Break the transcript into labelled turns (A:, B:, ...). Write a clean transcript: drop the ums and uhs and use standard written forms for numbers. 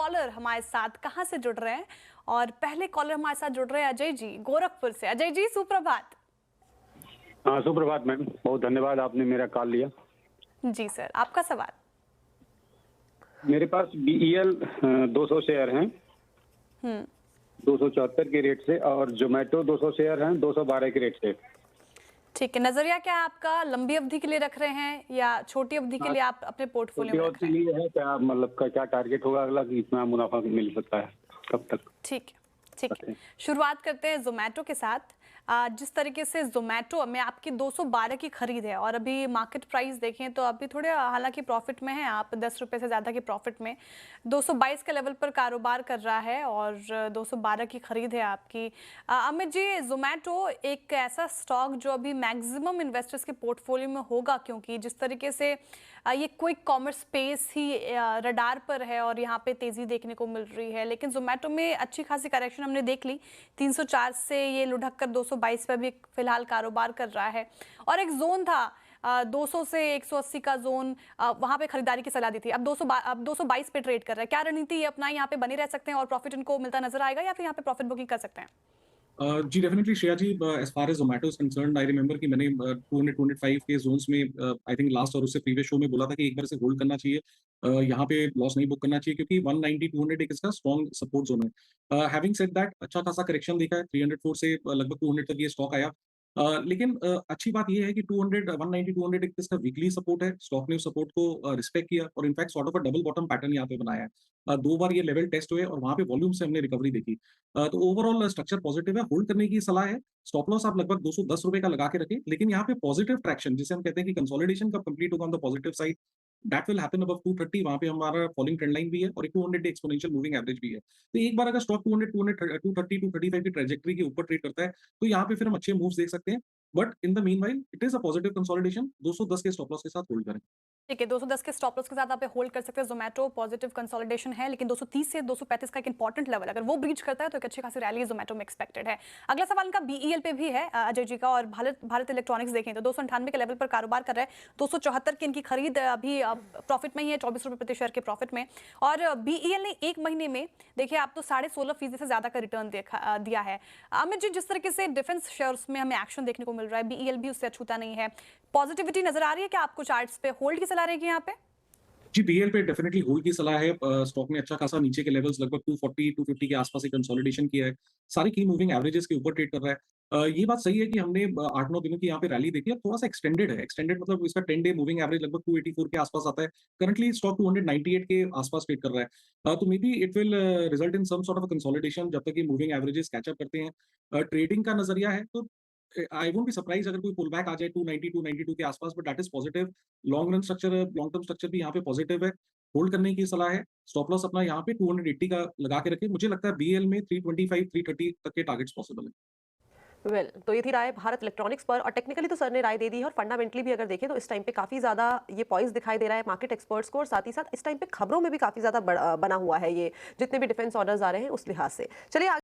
A: Collar हमारे साथ कहां से जुड़ रहे हैं और पहले कॉलर हमारे साथ जुड़ रहे हैं अजय जी गोरखपुर से। अजय जी सुप्रभात।
B: हाँ, सुप्रभात मैम, बहुत धन्यवाद आपने मेरा कॉल लिया।
A: जी सर, आपका सवाल।
B: मेरे पास बीईएल 200 शेयर हैं
A: हम्म
B: 274 के रेट से, और जोमेटो 200 शेयर हैं 212 के रेट से।
A: ठीक है, नजरिया क्या है आपका? लंबी अवधि के लिए रख रहे हैं या छोटी अवधि के
B: हाँ,
A: लिए आप अपने पोर्टफोलियो
B: छोटी
A: में
B: और
A: रख
B: के
A: रहे हैं?
B: लिए है क्या, मतलब का क्या टारगेट होगा अगला कि इतना मुनाफा मिल सकता है, कब तक
A: ठीक है, ठीक है।
B: सकते हैं?
A: शुरुआत करते हैं जोमेटो के साथ। जिस तरीके से जोमेटो में आपकी 212 की खरीद है और अभी मार्केट प्राइस देखें तो अभी थोड़े हालांकि प्रॉफिट में है, आप 10 रुपए से ज़्यादा के प्रॉफिट में 222 के लेवल पर कारोबार कर रहा है और 212 की खरीद है आपकी। अमित जी, जोमेटो एक ऐसा स्टॉक जो अभी मैक्सिमम इन्वेस्टर्स के पोर्टफोलियो में होगा, क्योंकि जिस तरीके से ये क्विक कॉमर्स स्पेस ही रडार पर है और यहाँ पे तेजी देखने को मिल रही है, लेकिन जोमेटो में अच्छी खासी करेक्शन हमने देख ली। 304 से ये लुढ़क कर 222 पे भी फिलहाल कारोबार कर रहा है और एक जोन था 200 से 180 का जोन, वहां पे खरीदारी की सलाह दी थी। अब 222 पे ट्रेड कर रहा है। क्या रणनीति ये अपना यहाँ पे बने रह सकते हैं और प्रॉफिट इनको मिलता नजर आएगा या फिर यहाँ पे प्रॉफिट बुकिंग कर सकते हैं?
C: जी definitely Shreya ji, as far as Zomato is concerned, I remember कि मैंने 200 205 के जोन्स में आई थिंक लास्ट और उससे प्रीवियस शो में बोला था कि एक बार से होल्ड करना चाहिए, यहाँ पे लॉस नहीं बुक करना चाहिए क्योंकि 190 200 एक इसका स्ट्रॉन्ग सपोर्ट जोन है। हैविंग सेड दैट, अच्छा खासा करेक्शन दिखा है, 304 से लगभग 200 तक ये स्टॉक आया। लेकिन अच्छी बात ये है कि 200 190 200 एक इसका वीकली सपोर्ट है, स्टॉक ने उस सपोर्ट को रिस्पेक्ट किया और in fact sort of a double bottom pattern यहाँ पे बनाया है। दो बार ये लेवल टेस्ट हुए और वहाँ पे वॉल्यूम से हमने रिकवरी देखी। तो ओवरऑल स्ट्रक्चर पॉजिटिव है, होल्ड करने की सलाह है। स्टॉप लॉस आप लगभग 210 रुपए का लगा के रखें, लेकिन यहाँ पे पॉजिटिव ट्रैक्शन जिसे हम कहते हैं कि कंसोलिडेशन कब कंप्लीट होगा on the positive side, that will happen above 230। वहाँ पे हमारा फॉलिंग ट्रेंड लाइन भी है और एक 200 डे एक्सपोनेंशियल मूविंग एवरेज भी है। तो एक बार अगर स्टॉक 200 230 235 की ट्रेजेक्टरी के ऊपर ट्रेड करता है तो यहाँ पे फिर हम अच्छे मूव्स देख सकते हैं। But in the meanwhile it is a positive consolidation. 210 के स्टॉप लॉस के साथ होल्ड करें।
A: ठीक है, 210 के स्टॉप लॉस के साथ आप होल्ड कर सकते हैं। जोमेटो पॉजिटिव कंसोलिडेशन है, लेकिन 230 से 235 का एक इंपॉर्टेंट लेवल अगर वो ब्रीच करता है तो एक अच्छी खासी रैली जोमेटो में एक्सपेक्टेड है। अगला सवाल इनका बीईएल पे भी है अजय जी का, और भारत इलेक्ट्रॉनिक्स देखें तो 298 के लेवल पर कारोबार कर रहा है। 274 की इनकी खरीद अभी प्रॉफिट में ही है, 24 रुपए प्रति शेयर के प्रॉफिट में। और बीईएल ने एक महीने में देखिए आप तो 16.5% से ज्यादा का रिटर्न दिया है। अमित जी, जिस तरीके से डिफेंस शेयर्स में हमें एक्शन देखने को मिल रहा है, बीईएल भी उससे अछूता नहीं है। पॉजिटिविटी नजर आ रही है क्या आपको चार्ट्स पे? होल्ड की सलाह रहेगी यहाँ पे?
C: जी, बीएल पे डेफिनेटली होल्ड की सलाह है। स्टॉक ने अच्छा खासा नीचे के लेवल्स लगभग 240 250 के आसपास एक कंसोलिडेशन किया है। सारी की मूविंग एवरेजेस के ऊपर ट्रेड कर रहा है। ये बात सही है कि हमने 8-9 दिनों की यहाँ पे रैली देखी है, थोड़ा-सा एक्सटेंडेड है। एक्सटेंडेड मतलब इसका 10 डे मूविंग एवरेज लगभग 284 के आसपास आता है। करंटली स्टॉक 298 के आसपास ट्रेड कर रहा है। तो maybe it will result in some sort of a consolidation जब तक ये मूविंग एवरेजेस कैच अप करते हैं। ट्रेडिंग का नज़रिया है तो आई वोंट बी सरप्राइज्ड अगर कोई पुल बैक आ जाए 290 292 के आसपास, but that is positive. Long term structure भी यहाँ पे पॉजिटिव है। होल्ड करने की सलाह है। स्टॉप लॉस अपना यहाँ पे 280 का लगा के रखें। मुझे लगता है बीएल में 325 330 तक के टारगेट्स पॉसिबल है।
D: तो ये थी राय भारत इलेक्ट्रॉनिक्स पर, और टेक्निकली तो सर ने राय दे दी है, और फंडामेंटली भी अगर देखें तो इस टाइम पे काफी ज्यादा ये पॉइंट दिखाई दे रहा है मार्केट एक्सपर्ट्स को, और साथ ही साथ इस टाइम पे खबरों में भी काफी ज्यादा बना हुआ है ये, जितने भी डिफेंस ऑर्डर्स आ रहे हैं उस लिहाज से। चलिए